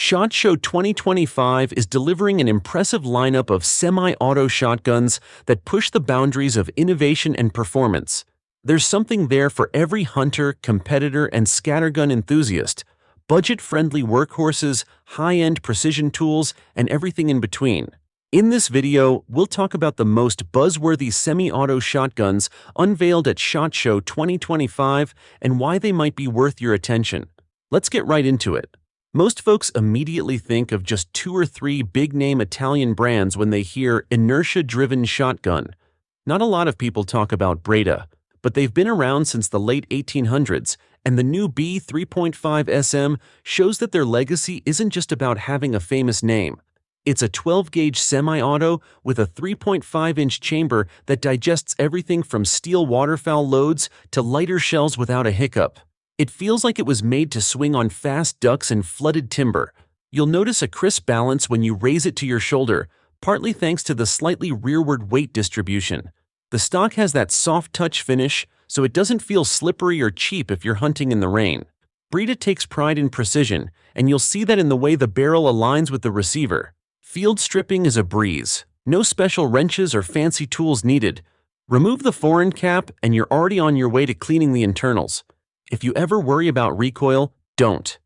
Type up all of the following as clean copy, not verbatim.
SHOT Show 2025 is delivering an impressive lineup of semi-auto shotguns that push the boundaries of innovation and performance. There's something there for every hunter, competitor, and scattergun enthusiast. Budget-friendly workhorses, high-end precision tools, and everything in between. In this video, we'll talk about the most buzzworthy semi-auto shotguns unveiled at SHOT Show 2025 and why they might be worth your attention. Let's get right into it. Most folks immediately think of just 2 or 3 big-name Italian brands when they hear inertia-driven shotgun. Not a lot of people talk about Breida, but they've been around since the late 1800s, and the new B 3.5 SM shows that their legacy isn't just about having a famous name. It's a 12-gauge semi-auto with a 3.5-inch chamber that digests everything from steel waterfowl loads to lighter shells without a hiccup. It feels like it was made to swing on fast ducks and flooded timber. You'll notice a crisp balance when you raise it to your shoulder, partly thanks to the slightly rearward weight distribution. The stock has that soft touch finish, so it doesn't feel slippery or cheap if you're hunting in the rain. Breida takes pride in precision, and you'll see that in the way the barrel aligns with the receiver. Field stripping is a breeze. No special wrenches or fancy tools needed. Remove the foreign cap and you're already on your way to cleaning the internals. If you ever worry about recoil, don't.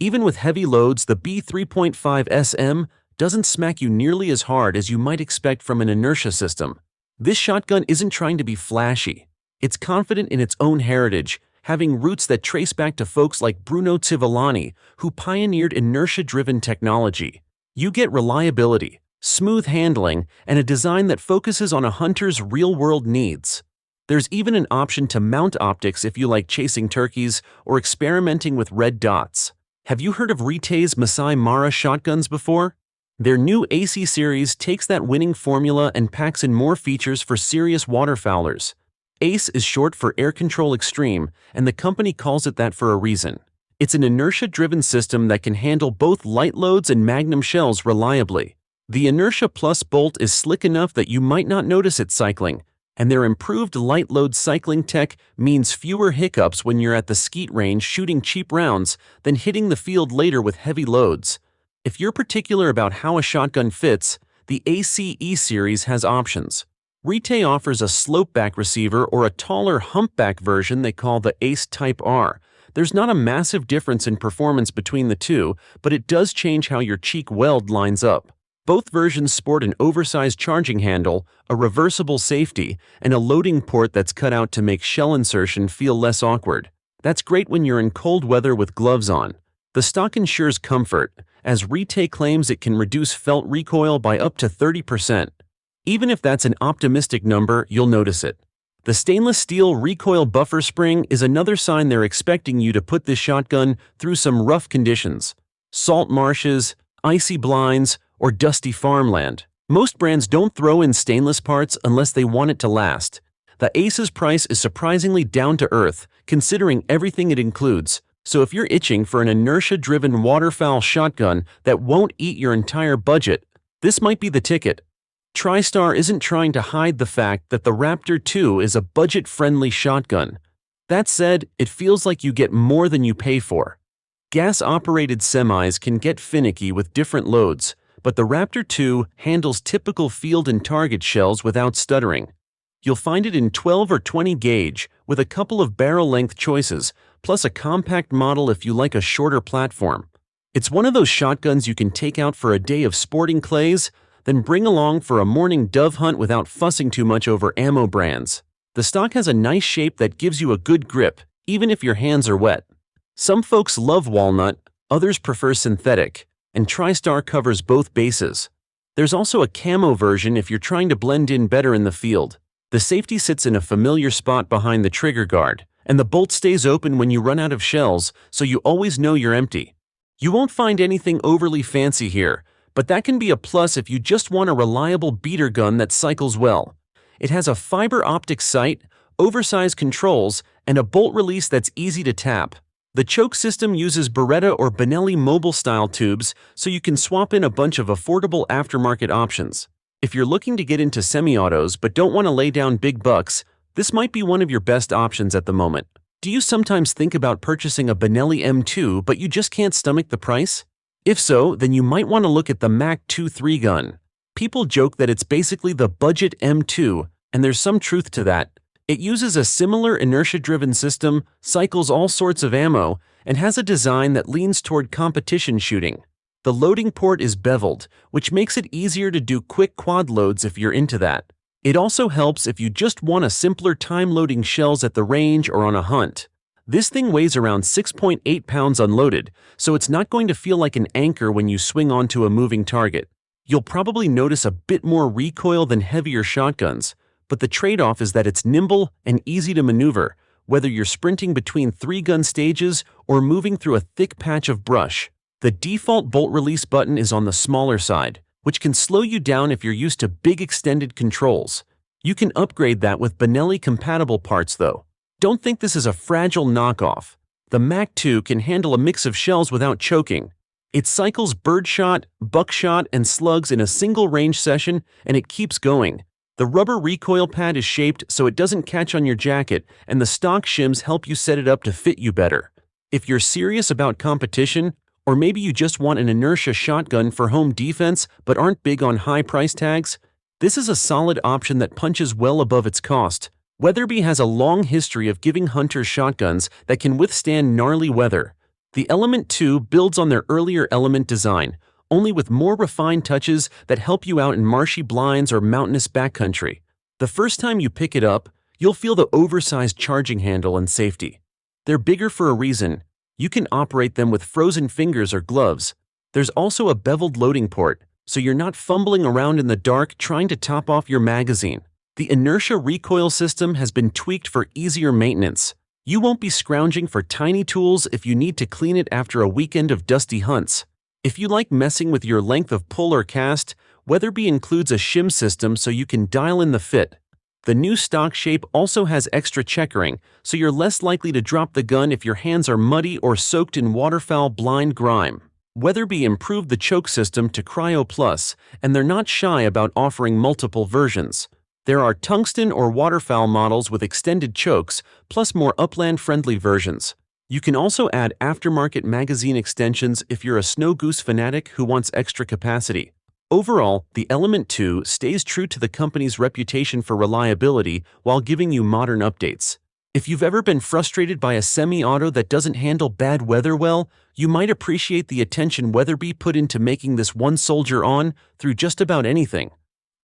Even with heavy loads, the B 3.5 SM doesn't smack you nearly as hard as you might expect from an inertia system. This shotgun isn't trying to be flashy. It's confident in its own heritage, having roots that trace back to folks like Bruno Civillani, who pioneered inertia-driven technology. You get reliability, smooth handling, and a design that focuses on a hunter's real-world needs. There's even an option to mount optics if you like chasing turkeys or experimenting with red dots. Have you heard of Retay's Masai Mara shotguns before? Their new Ace Series takes that winning formula and packs in more features for serious waterfowlers. Ace is short for Air Control Extreme, and the company calls it that for a reason. It's an inertia-driven system that can handle both light loads and magnum shells reliably. The Inertia Plus bolt is slick enough that you might not notice it cycling, and their improved light load cycling tech means fewer hiccups when you're at the skeet range shooting cheap rounds than hitting the field later with heavy loads. If you're particular about how a shotgun fits, the Ace Series has options. Retay offers a slope-back receiver or a taller humpback version they call the Ace Type R. There's not a massive difference in performance between the two, but it does change how your cheek weld lines up. Both versions sport an oversized charging handle, a reversible safety, and a loading port that's cut out to make shell insertion feel less awkward. That's great when you're in cold weather with gloves on. The stock ensures comfort, as Retay claims it can reduce felt recoil by up to 30%. Even if that's an optimistic number, you'll notice it. The stainless steel recoil buffer spring is another sign they're expecting you to put this shotgun through some rough conditions. Salt marshes, icy blinds, or dusty farmland. Most brands don't throw in stainless parts unless they want it to last. The Ace's price is surprisingly down to earth, considering everything it includes. So if you're itching for an inertia-driven waterfowl shotgun that won't eat your entire budget, this might be the ticket. TriStar isn't trying to hide the fact that the Raptor 2 is a budget-friendly shotgun. That said, it feels like you get more than you pay for. Gas-operated semis can get finicky with different loads, but the Raptor 2 handles typical field and target shells without stuttering. You'll find it in 12 or 20 gauge, with a couple of barrel length choices, plus a compact model if you like a shorter platform. It's one of those shotguns you can take out for a day of sporting clays, then bring along for a morning dove hunt without fussing too much over ammo brands. The stock has a nice shape that gives you a good grip, even if your hands are wet. Some folks love walnut, others prefer synthetic, and TriStar covers both bases. There's also a camo version if you're trying to blend in better in the field. The safety sits in a familiar spot behind the trigger guard, and the bolt stays open when you run out of shells, so you always know you're empty. You won't find anything overly fancy here, but that can be a plus if you just want a reliable beater gun that cycles well. It has a fiber optic sight, oversized controls, and a bolt release that's easy to tap. The choke system uses Beretta or Benelli mobile-style tubes, so you can swap in a bunch of affordable aftermarket options. If you're looking to get into semi-autos but don't want to lay down big bucks, this might be one of your best options at the moment. Do you sometimes think about purchasing a Benelli M2 but you just can't stomach the price? If so, then you might want to look at the Mach-2 3-gun. People joke that it's basically the budget M2, and there's some truth to that. It uses a similar inertia-driven system, cycles all sorts of ammo, and has a design that leans toward competition shooting. The loading port is beveled, which makes it easier to do quick quad loads if you're into that. It also helps if you just want a simpler time loading shells at the range or on a hunt. This thing weighs around 6.8 pounds unloaded, so it's not going to feel like an anchor when you swing onto a moving target. You'll probably notice a bit more recoil than heavier shotguns, but the trade-off is that it's nimble and easy to maneuver, whether you're sprinting between 3-gun stages or moving through a thick patch of brush. The default bolt release button is on the smaller side, which can slow you down if you're used to big extended controls. You can upgrade that with Benelli compatible parts though. Don't think this is a fragile knockoff. The Mach-2 can handle a mix of shells without choking. It cycles birdshot, buckshot, and slugs in a single range session, and it keeps going. The rubber recoil pad is shaped so it doesn't catch on your jacket, and the stock shims help you set it up to fit you better. If you're serious about competition, or maybe you just want an inertia shotgun for home defense but aren't big on high price tags, this is a solid option that punches well above its cost. Weatherby has a long history of giving hunters shotguns that can withstand gnarly weather. The Element 2 builds on their earlier Element design, only with more refined touches that help you out in marshy blinds or mountainous backcountry. The first time you pick it up, you'll feel the oversized charging handle and safety. They're bigger for a reason. You can operate them with frozen fingers or gloves. There's also a beveled loading port, so you're not fumbling around in the dark trying to top off your magazine. The inertia recoil system has been tweaked for easier maintenance. You won't be scrounging for tiny tools if you need to clean it after a weekend of dusty hunts. If you like messing with your length of pull or cast, Weatherby includes a shim system so you can dial in the fit. The new stock shape also has extra checkering, so you're less likely to drop the gun if your hands are muddy or soaked in waterfowl blind grime. Weatherby improved the choke system to Cryo Plus, and they're not shy about offering multiple versions. There are tungsten or waterfowl models with extended chokes, plus more upland-friendly versions. You can also add aftermarket magazine extensions if you're a snow goose fanatic who wants extra capacity. Overall, the Element 2 stays true to the company's reputation for reliability while giving you modern updates. If you've ever been frustrated by a semi-auto that doesn't handle bad weather well, you might appreciate the attention Weatherby put into making this one soldier on through just about anything.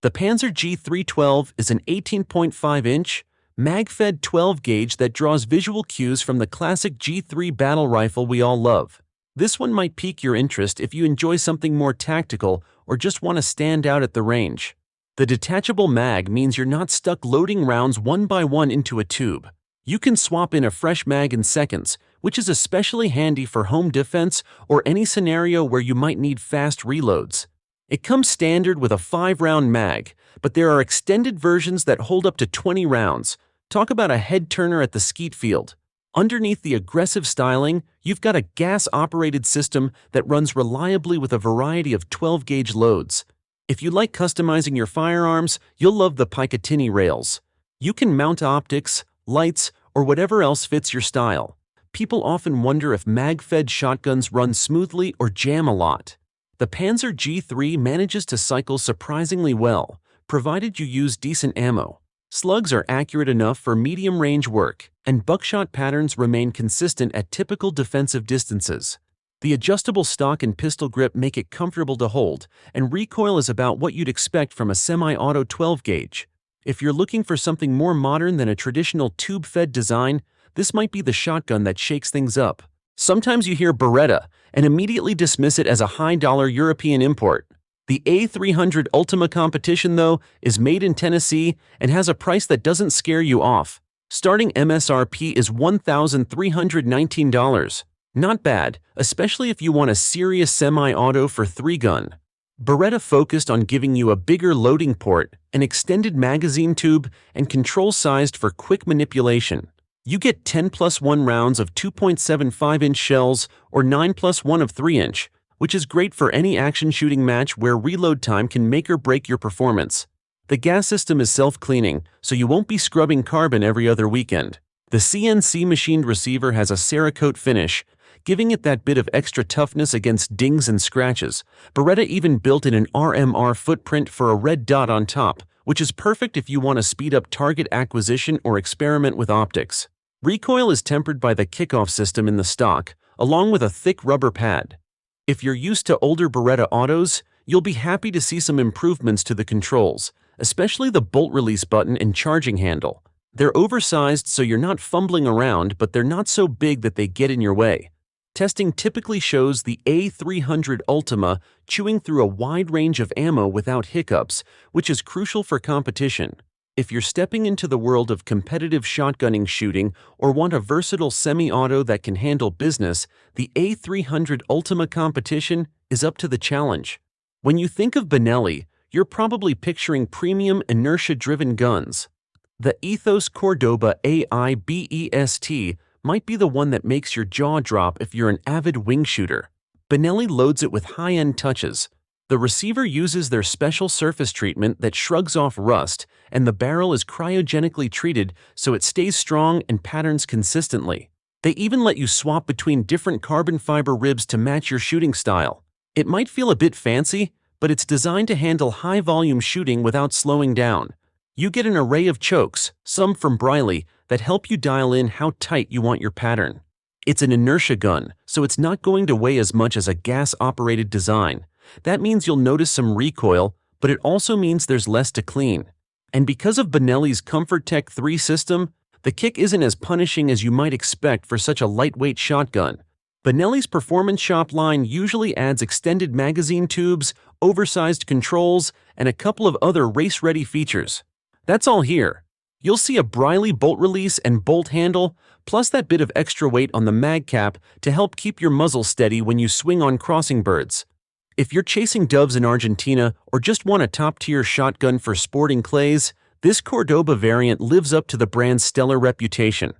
The Panzer G3 12 is an 18.5-inch, mag-fed 12-gauge that draws visual cues from the classic G3 battle rifle we all love. This one might pique your interest if you enjoy something more tactical or just want to stand out at the range. The detachable mag means you're not stuck loading rounds one by one into a tube. You can swap in a fresh mag in seconds, which is especially handy for home defense or any scenario where you might need fast reloads. It comes standard with a 5-round mag, but there are extended versions that hold up to 20 rounds. Talk about a head-turner at the skeet field. Underneath the aggressive styling, you've got a gas-operated system that runs reliably with a variety of 12-gauge loads. If you like customizing your firearms, you'll love the Picatinny rails. You can mount optics, lights, or whatever else fits your style. People often wonder if mag-fed shotguns run smoothly or jam a lot. The Panzer G3 manages to cycle surprisingly well, provided you use decent ammo. Slugs are accurate enough for medium-range work, and buckshot patterns remain consistent at typical defensive distances. The adjustable stock and pistol grip make it comfortable to hold, and recoil is about what you'd expect from a semi-auto 12-gauge. If you're looking for something more modern than a traditional tube-fed design, this might be the shotgun that shakes things up. Sometimes you hear Beretta and immediately dismiss it as a high-dollar European import. The A300 Ultima Competition, though, is made in Tennessee and has a price that doesn't scare you off. Starting MSRP is $1,319. Not bad, especially if you want a serious semi-auto for 3-gun. Beretta focused on giving you a bigger loading port, an extended magazine tube, and control sized for quick manipulation. You get 10+1 rounds of 2.75-inch shells or 9+1 of 3-inch, which is great for any action shooting match where reload time can make or break your performance. The gas system is self-cleaning, so you won't be scrubbing carbon every other weekend. The CNC machined receiver has a Cerakote finish, giving it that bit of extra toughness against dings and scratches. Beretta even built in an RMR footprint for a red dot on top, which is perfect if you want to speed up target acquisition or experiment with optics. Recoil is tempered by the kickoff system in the stock, along with a thick rubber pad. If you're used to older Beretta autos, you'll be happy to see some improvements to the controls, especially the bolt release button and charging handle. They're oversized so you're not fumbling around, but they're not so big that they get in your way. Testing typically shows the A300 Ultima chewing through a wide range of ammo without hiccups, which is crucial for competition. If you're stepping into the world of competitive shotgunning shooting or want a versatile semi-auto that can handle business, the A300 Ultima competition is up to the challenge. When you think of Benelli, you're probably picturing premium inertia-driven guns. The Ethos Cordoba AIBEST might be the one that makes your jaw drop if you're an avid wing shooter. Benelli loads it with high-end touches. The receiver uses their special surface treatment that shrugs off rust, and the barrel is cryogenically treated so it stays strong and patterns consistently. They even let you swap between different carbon fiber ribs to match your shooting style. It might feel a bit fancy, but it's designed to handle high-volume shooting without slowing down. You get an array of chokes, some from Breida, that help you dial in how tight you want your pattern. It's an inertia gun, so it's not going to weigh as much as a gas-operated design. That means you'll notice some recoil, but it also means there's less to clean. And because of Benelli's ComfortTech 3 system, the kick isn't as punishing as you might expect for such a lightweight shotgun. Benelli's Performance Shop line usually adds extended magazine tubes, oversized controls, and a couple of other race-ready features. That's all here. You'll see a Breida bolt release and bolt handle, plus that bit of extra weight on the mag cap to help keep your muzzle steady when you swing on crossing birds. If you're chasing doves in Argentina or just want a top-tier shotgun for sporting clays, this Cordoba variant lives up to the brand's stellar reputation.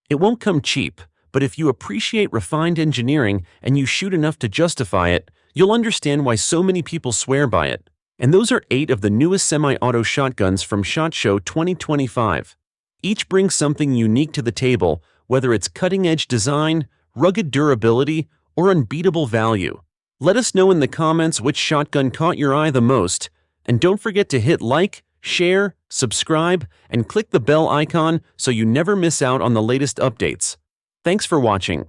It won't come cheap, but if you appreciate refined engineering and you shoot enough to justify it, you'll understand why so many people swear by it. And those are 8 of the newest semi-auto shotguns from SHOT Show 2025. Each brings something unique to the table, whether it's cutting-edge design, rugged durability, or unbeatable value. Let us know in the comments which shotgun caught your eye the most, and don't forget to hit like, share, subscribe, and click the bell icon so you never miss out on the latest updates. Thanks for watching.